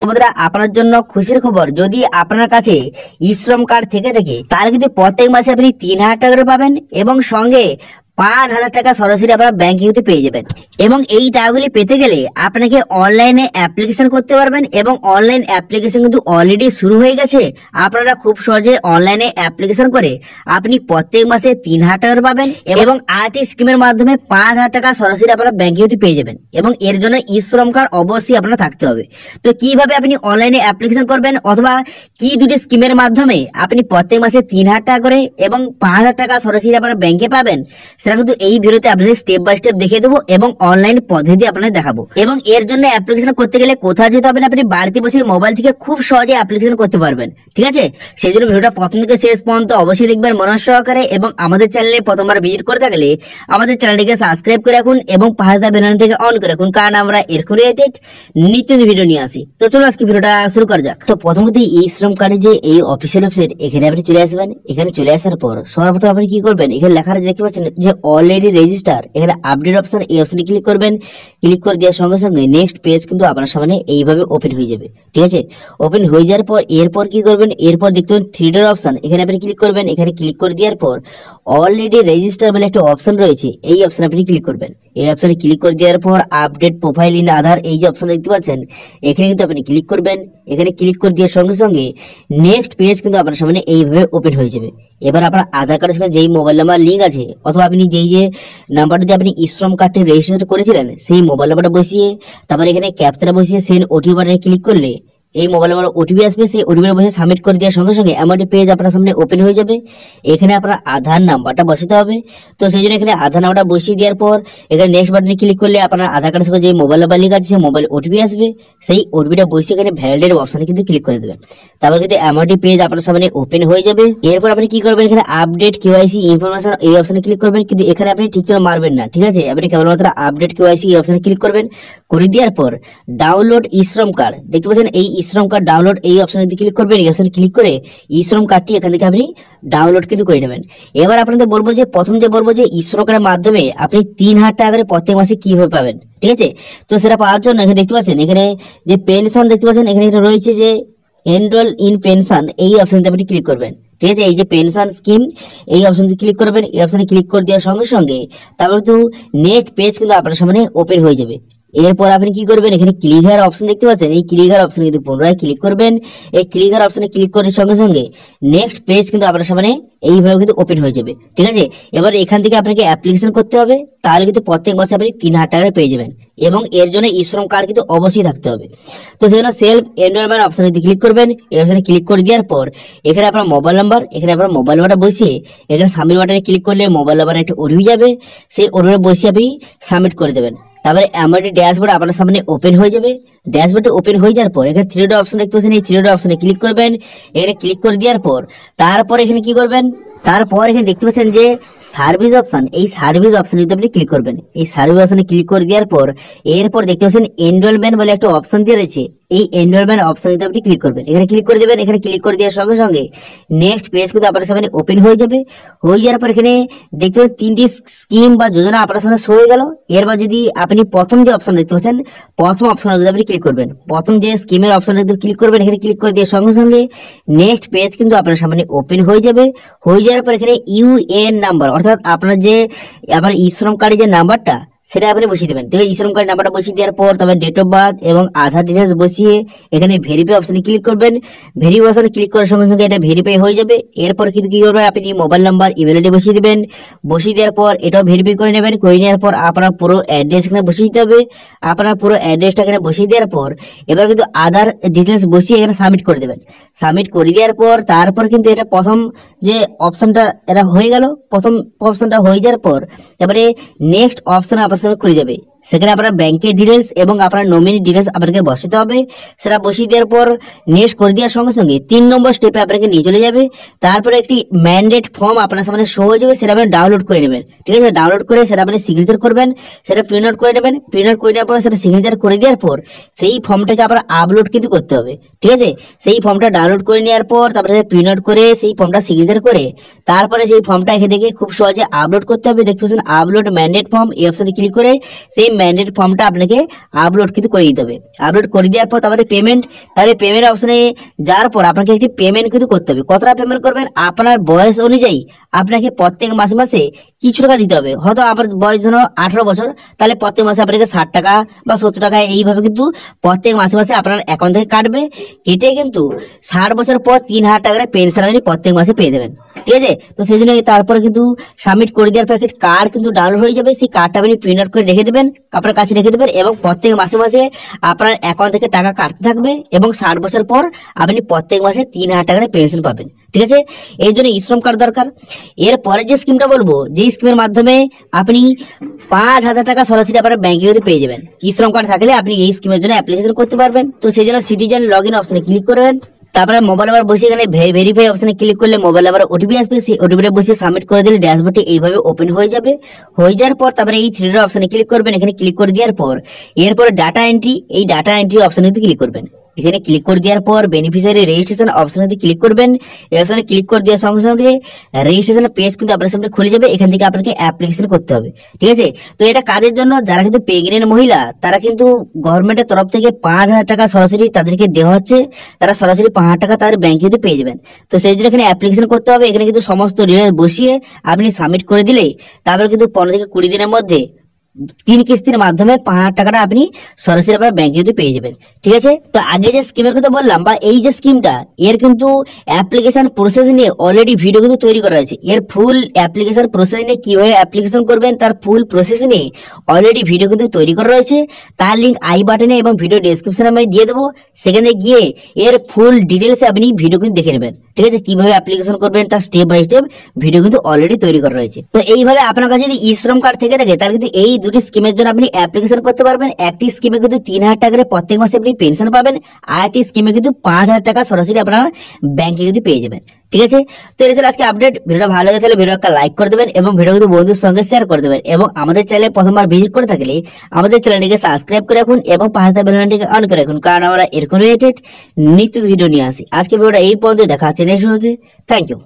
বন্ধুরা আপনার জন্য খুশির খবর, যদি আপনার কাছে ই শ্রম কার্ড থেকে থাকে তাহলে কিন্তু প্রত্যেক মাসে আপনি 3,000 টাকা করে পাবেন এবং সঙ্গে 5,000 টাকা সরাসরি আপনার ব্যাংকে কিন্তু পেয়ে যাবেন। এবং এই টাকাগুলি পেতে গেলে আপনাকে অনলাইনে অ্যাপ্লিকেশন করতে পারবেন এবং অনলাইন অ্যাপ্লিকেশন কিন্তু অলরেডি শুরু হয়ে গেছে। আপনারা খুব সহজে অনলাইনে অ্যাপ্লিকেশন করে আপনি প্রত্যেক মাসে 3,000 টাকা পাবেন এবং আরটি স্কিমের মাধ্যমে 5,000 টাকা সরাসরি আপনারা ব্যাংকে কিন্তু পেয়ে যাবেন। এবং এর জন্য ই শ্রম কার্ড অবশ্যই আপনার থাকতে হবে। তো কিভাবে আপনি অনলাইনে অ্যাপ্লিকেশন করবেন অথবা কি দুটি স্কিমের মাধ্যমে আপনি প্রত্যেক মাসে 3,000 টাকা করে এবং 5,000 টাকা সরাসরি আপনারা ব্যাংকে পাবেন, সেটা কিন্তু এই ভিডিওতে আপনাদের স্টেপ বাই স্টেপ দেখিয়ে দেবো এবং অনলাইন পদ্ধতি আপনাদের দেখাবো। এবং এর জন্য অ্যাপ্লিকেশন করতে গেলে কোথাও যেতে হবে না, আপনি বাড়িতে বসে মোবাইল থেকে খুব সহজে অ্যাপ্লিকেশন করতে পারবেন। ঠিক আছে, সেই জন্য ভিডিওটা প্রথম থেকে শেষ পর্যন্ত অবশ্যই দেখবেন মনোযোগ সহকারে। এবং আমাদের চ্যানেলে প্রথমবার ভিজিট করে থাকলে আমাদের চ্যানেলটিকে সাবস্ক্রাইব করে রাখুন এবং পাশে থাকা বেল আইকনটিকে অন করে রাখুন, কারণ আমরা এরকম রিলেটেড নিত্য ভিডিও নিয়ে আসি। তো চলো আজকে ভিডিওটা শুরু করা যাক। তো প্রথমত ই শ্রম কার্ডে যে এই অফিসিয়াল ওয়েবসাইট, এখানে আপনি চলে আসবেন। এখানে চলে আসার পর সর্বপ্রথম আপনি কি করবেন, এখানে লেখা দেখতে পাচ্ছেন যে অলরেডি রেজিস্টার, এখানে আপডেট অপশন, এই অপশনে ক্লিক করবেন। ক্লিক করে দেওয়ার সঙ্গে সঙ্গে নেক্সট পেজ কিন্তু আপনার সামনে এইভাবে ওপেন হয়ে যাবে। ঠিক আছে, ওপেন হয়ে যাওয়ার পর এরপর কি করবেন, এরপর দেখতে পাবেন থ্রি ডট অপশন, এখানে আপনি ক্লিক করবেন। এখানে ক্লিক করে দেওয়ার পর অলরেডি রেজিস্টার বলে একটা অপশন রয়েছে, এই অপশনে আপনি ক্লিক করবেন। এই অপশনে ক্লিক করে দেওয়ার পর আপডেট প্রোফাইল ইন আধার, এই যে অপশন দেখতে পাচ্ছেন এখানে কিন্তু আপনি ক্লিক করবেন। এখানে ক্লিক করে দেওয়ার সঙ্গে সঙ্গে নেক্সট পেজ কিন্তু আপনার সামনে এইভাবে ওপেন হয়ে যাবে। এবার আপনার আধার কার্ডের সঙ্গে যেই মোবাইল নাম্বার লিঙ্ক আছে অথবা আপনি যেই যে নাম্বারটা দিয়ে আপনি ই শ্রম কার্ডটি রেজিস্টার করেছিলেন সেই মোবাইল নাম্বারটা বসিয়ে তারপরে এখানে ক্যাপচাটা বসিয়ে সেন্ড ওটিপি বাটনে ক্লিক করলে এই মোবাইল নাম্বার ওটিপি আসবে। সেই ওটিপি বসে সাবমিট করে দেওয়ার সঙ্গে সঙ্গে এমন একটি পেজ আপনার সামনে ওপেন হয়ে যাবে। এখানে আপনার আধার নাম্বারটা বসাতে হবে। তো সেই জন্য এখানে আধার নাম্বারটা বসিয়ে দেওয়ার পর এখানে নেক্সট বাটনে ক্লিক করলে আপনার আধার কার্ডের সঙ্গে যে মোবাইল নাম্বার লিঙ্ক আছে সেই মোবাইল ওটিপি আসবে। সেই ওটিপিটা বসিয়ে এখানে ভ্যালিডেট অপশনে কিন্তু ক্লিক করে দেবেন। তারপর কিন্তু এমন একটি পেজ আপনার সামনে ওপেন হয়ে যাবে। এরপর আপনি কি করবেন, এখানে আপডেট কেওয়াইসি ইনফরমেশন এই অপশনে ক্লিক করবেন। কিন্তু এখানে আপনি ঠিক করে মারবেন না, ঠিক আছে, আপনি কেবলমাত্র আপডেট কেওয়াইসি এই অপশনে ক্লিক করবেন। করে দেওয়ার পর ডাউনলোড ই শ্রম কার্ড দেখতে পাচ্ছেন, এই ই শ্রম কার্ড ডাউনলোড এই অপশনে ক্লিক করবেন। এই অপশনে ক্লিক করে ই শ্রম কার্ডটি এখান থেকে আপনি ডাউনলোড কিন্তু করে নেবেন। এবার আপনাদের বলবো যে প্রথম যে বলবো যে ই শ্রম কার্ডের মাধ্যমে আপনি 3,000 টাকা করে প্রত্যেক মাসে কিভাবে পাবেন। ঠিক আছে, তো সেটা পাওয়ার জন্য এখানে দেখতে পাচ্ছেন এখানে যে পেনশন দেখতে পাচ্ছেন, এখানে রয়েছে যে এনরোল ইন পেনশন, এই অপশনতে আপনি ক্লিক করবেন। ঠিক আছে, এই যে পেনশন স্কিম এই অপশনতে ক্লিক করবেন। এই অপশনে ক্লিক করে দেওয়ার সঙ্গে সঙ্গে তারপর কিন্তু নেক্সট পেজ কিন্তু আপনার সামনে ওপেন হয়ে যাবে। এরপর আপনি কি করবেন, এখানে ক্লিক হেয়ার অপশন দেখতে পাচ্ছেন, এই ক্লিক হেয়ার অপশনে কিন্তু পুনরায় ক্লিক করবেন। এই ক্লিক হেয়ার অপশনে ক্লিক করার সঙ্গে সঙ্গে নেক্সট পেজ কিন্তু আপনার সামনে এইভাবে কিন্তু ওপেন হয়ে যাবে। ঠিক আছে, এবার এখান থেকে আপনাকে অ্যাপ্লিকেশন করতে হবে, তাহলে কিন্তু প্রত্যেক মাসে আপনি 3,000 টাকা পেয়ে যাবেন এবং এর জন্য ই শ্রম কার্ড কিন্তু অবশ্যই থাকতে হবে। তো সেজন্য সেলফ এনরোলমেন্ট অপশনে ক্লিক করবেন। এই অপশনে ক্লিক করে দেওয়ার পর এখানে আপনার মোবাইল নাম্বার, এখানে আপনার মোবাইল নাম্বারটা বসিয়ে এখানে সাবমিট বাটনে ক্লিক করলে মোবাইল নাম্বারে একটা ওটিপি যাবে, সেই ওটিপি বসিয়ে আপনি সাবমিট করে দেবেন। তারপরে এমআরটি ড্যাশবোর্ড আপনার সামনে ওপেন হয়ে যাবে। ড্যাশবোর্ডে ওপেন হয়ে যাওয়ার পর এখানে থ্রি ডট অপশন দেখতে পাচ্ছেন, এই থ্রি ডট অপশনে ক্লিক করবেন। এখানে ক্লিক করে দেওয়ার পর তারপর এখানে কি করবেন, তারপর এখানে দেখতে পাচ্ছেন যে সার্ভিস অপশন, এই সার্ভিস অপশনে আপনি ক্লিক করবেন। এই সার্ভিস অপশনে ক্লিক করে দেওয়ার পর এরপর দেখতে পাচ্ছেন এনরোলমেন্ট বলে একটা অপশন দিয়ে রয়েছে, এই এনরোলমেন্ট অপশনে আপনি ক্লিক করবেন। এখানে ক্লিক করে দেবেন। এখানে ক্লিক করে দেওয়ার সঙ্গে সঙ্গে নেক্সট পেজ কিন্তু আপনার সামনে ওপেন হয়ে যাবে। হয়ে যাওয়ার পর এখানে দেখতে পাচ্ছেন 3টি স্কিম বা যোজনা আপনার সামনে শো হয়ে গেল। এরপর যদি আপনি প্রথম যে অপশন দেখতে পাচ্ছেন, প্রথম অপশনে যদি আপনি ক্লিক করবেন, প্রথম যে স্কিমের অপশনে ক্লিক করবেন, এখানে ক্লিক করে দেওয়ার সঙ্গে সঙ্গে নেক্সট পেজ কিন্তু আপনার সামনে ওপেন হয়ে যাবে। হয়ে যাওয়ার পর এখানে ইউএন নাম্বার, অর্থাৎ আপনার যে আপনার ই শ্রম কার্ডের যে নাম্বারটা সেটা আপনি বসিয়ে দেবেন। ঠিক আছে, ই শ্রম কার্ড নাম্বারটা বসিয়ে দেওয়ার পর তারপর ডেট অফ বার্থ এবং আধার ডিটেলস বসিয়ে এখানে ভেরিফাই অপশনে ক্লিক করবেন। ভেরিফাই অপশনে ক্লিক করার সঙ্গে সঙ্গে এটা ভেরিফাই হয়ে যাবে। এরপর কিন্তু কি করবেন, আপনি মোবাইল নাম্বার ইমেল আইডি বসিয়ে দিবেন। বসিয়ে দেওয়ার পর এটাও ভেরিফাই করে নেবেন। করে নেওয়ার পর আপনার পুরো অ্যাড্রেস এখানে বসিয়ে দিতে হবে। আপনার পুরো অ্যাড্রেসটা এখানে বসিয়ে দেওয়ার পর এবার কিন্তু আধার ডিটেলস বসিয়ে এখানে সাবমিট করে দেবেন। সাবমিট করে দেওয়ার পর তারপর কিন্তু এটা প্রথম যে অপশনটা এটা হয়ে গেল। প্রথম অপশনটা হয়ে যাওয়ার পর এবারে নেক্সট অপশন আপনার সামনে খুলে যাবে। সেখানে আপনার ব্যাংকের ডিটেলস এবং আপনার নমিনি ডিটেলস আপনাকে বসাতে হবে। সেটা বসিয়ে দেওয়ার পর নেক্সট করে দেওয়ার সঙ্গে সঙ্গে 3 নম্বর স্টেপে আপনাকে নিয়ে চলে যাবে। তারপরে একটি ম্যান্ডেট ফর্ম আপনার সামনে শো হয়ে যাবে, সেটা আপনি ডাউনলোড করে নেবেন। ঠিক আছে, ডাউনলোড করে সেটা আপনি সিগনেচার করবেন, সেটা প্রিন্ট আউট করে নেবেন। প্রিন্ট আউট করে নেওয়ার পর সেটা সিগনেচার করে দেওয়ার পর সেই ফর্মটাকে আপনার আপলোড কিন্তু করতে হবে। ঠিক আছে, সেই ফর্মটা ডাউনলোড করে নেওয়ার পর তারপরে প্রিন্ট আউট করে সেই ফর্মটা সিগনেচার করে তারপরে সেই ফর্মটা এখান থেকে খুব সহজে আপলোড করতে হবে। দেখতে পাচ্ছেন আপলোড ম্যান্ডেট ফর্ম, এই অপশনে ক্লিক করে সেই ম্যান্ডেট ফর্মটা আপনাকে আপলোড কিন্তু করে দিতে হবে। আপলোড করে দেওয়ার পর তারপরে পেমেন্ট অপশনে যাওয়ার পর আপনাকে একটি পেমেন্ট কিন্তু করতে হবে। কতটা পেমেন্ট করবেন? আপনার বয়স অনুযায়ী আপনাকে প্রত্যেক মাসে মাসে কিছু টাকা দিতে হবে। হয়তো আপনার বয়স ধরো 18 বছর, তাহলে প্রত্যেক মাসে আপনাকে 60 টাকা বা 70 টাকা এইভাবে কিন্তু প্রত্যেক মাসে মাসে আপনার অ্যাকাউন্ট থেকে কাটবে। কেটে কিন্তু 60 বছর পর 3000 টাকা পেনশন আপনি প্রত্যেক মাসে পেয়ে দেবেন। ঠিক আছে, তো সেই জন্য তারপরে কিন্তু সাবমিট করে দেওয়ার পর একটা কার্ড কিন্তু ডাউনলোড হয়ে যাবে। সেই কার্ডটা আপনি প্রিন্ট আউট করে রেখে দেবেন, আপনার কাছে রেখে দেবেন, এবং প্রত্যেক মাসে মাসে আপনার অ্যাকাউন্ট থেকে টাকা কাটতে থাকবে এবং 60 বছর পর আপনি প্রত্যেক মাসে 3000 টাকা পেনশন পাবেন। ঠিক আছে, এই জন্য শ্রম কার্ড দরকার। এরপরে যে স্কিমটা বলবো, যে স্কিমের মাধ্যমে আপনি 5000 টাকা সরাসরি আপনার ব্যাংকে পেয়ে যাবেন। শ্রম কার্ড থাকলে আপনি এই স্কিমের জন্য অ্যাপ্লিকেশন করতে পারবেন। তো সেই জন্য সিটিজেন লগ ইন অপশনে ক্লিক করবেন, তারপরে মোবাইল নাম্বার বসে এখানে ভেরিফাই অপশনে ক্লিক করলে মোবাইল নাম্বার ওটিপি আসবে। সেই ওটিপিটা বসে সাবমিট করে দিলে ড্যাশবোর্ডটি এইভাবে ওপেন হয়ে যাবে। হয়ে যাওয়ার পর তারপরে এই 3 অপশনে ক্লিক করবেন। এখানে ক্লিক করে দেওয়ার পর এরপরে ডাটা এন্ট্রি, এই ডাটা এন্ট্রি অপশনে ক্লিক করবেন। এখানে ক্লিক করে দেওয়ার পর বেনিফিশিয়ারি রেজিস্ট্রেশন অপশনে ক্লিক করবেন। এই অপশনে ক্লিক করে দেওয়ার সঙ্গে সঙ্গে রেজিস্ট্রেশন পেজ কিন্তু আপনার সামনে খুলে যাবে। এখান থেকে আপনাকে অ্যাপ্লিকেশন করতে হবে। ঠিক আছে, তো এটা কাজের জন্য যারা কিন্তু প্রেগনেন্ট মহিলা, তারা কিন্তু গভর্নমেন্টের তরফ থেকে 5000 টাকা সরাসরি তাদেরকে দেওয়া হচ্ছে। তারা সরাসরি 5000 টাকা তাদের ব্যাংকে কিন্তু পেয়ে যাবেন। তো সেই জন্য এখানে অ্যাপ্লিকেশন করতে হবে। এখানে কিন্তু সমস্ত ডিটেইলস বসিয়ে আপনি সাবমিট করে দিলেই তারপরে কিন্তু 15 থেকে 20 দিনের মধ্যে 3 কিস্তির মাধ্যমে 5000 টাকাটা আপনি সরাসরি আপনার ব্যাংকে পেয়ে যাবেন। ঠিক আছে, তো আগে যে স্কিমের কথা বললাম বা এই যে স্কিমটা, এর কিন্তু অ্যাপ্লিকেশন প্রসেস নিয়ে অলরেডি ভিডিও কিন্তু তৈরি করা হয়েছে। এর ফুল অ্যাপ্লিকেশন প্রসেস নিয়ে কিভাবে অ্যাপ্লিকেশন করবেন তার ফুল প্রসেস নিয়ে অলরেডি ভিডিও কিন্তু তৈরি করা রয়েছে। তার লিঙ্ক আই বাটনে এবং ভিডিও ডেসক্রিপশনে আমি দিয়ে দেবো। সেখানে গিয়ে এর ফুল ডিটেলসে আপনি ভিডিও কিন্তু দেখে নেবেন। ঠিক আছে, কিভাবে অ্যাপ্লিকেশন করবেন তার স্টেপ বাই স্টেপ ভিডিও কিন্তু অলরেডি তৈরি করা রয়েছে। তো এইভাবে আপনার কাছে যদি শ্রম কার্ড থেকে থাকে তাহলে কিন্তু এই দুটি স্কিমের জন্য আপনি অ্যাপ্লিকেশন করতে পারবেন। একটি স্কিমে কিন্তু 3000 টাকা করে প্রত্যেক মাসে আপনি পেনশন পাবেন, আর একটি স্কিমে কিন্তু 5000 টাকা সরাসরি আপনার ব্যাংকে কিন্তু পেয়ে যাবেন। ঠিক আছে, তো এটা ছিল আজকে আপডেট। ভিডিওটা ভালো লাগে তাহলে ভিডিওটা লাইক করে দেবেন এবং ভিডিও কিন্তু বন্ধুর সঙ্গে শেয়ার করে দেবেন। এবং আমাদের চ্যানেলে প্রথমবার ভিজিট করে থাকলে আমাদের চ্যানেলটিকে সাবস্ক্রাইব করে রাখুন এবং পাশে থাকা বেল আইকনটিকে অন করে রাখুন, কারণ আমরা এরকম রিলেটেড নিত্য ভিডিও নিয়ে আসি। আজকে ভিডিওটা এই পর্যন্ত, দেখা হচ্ছে নেক্সট ভিডিওতে। Thank you.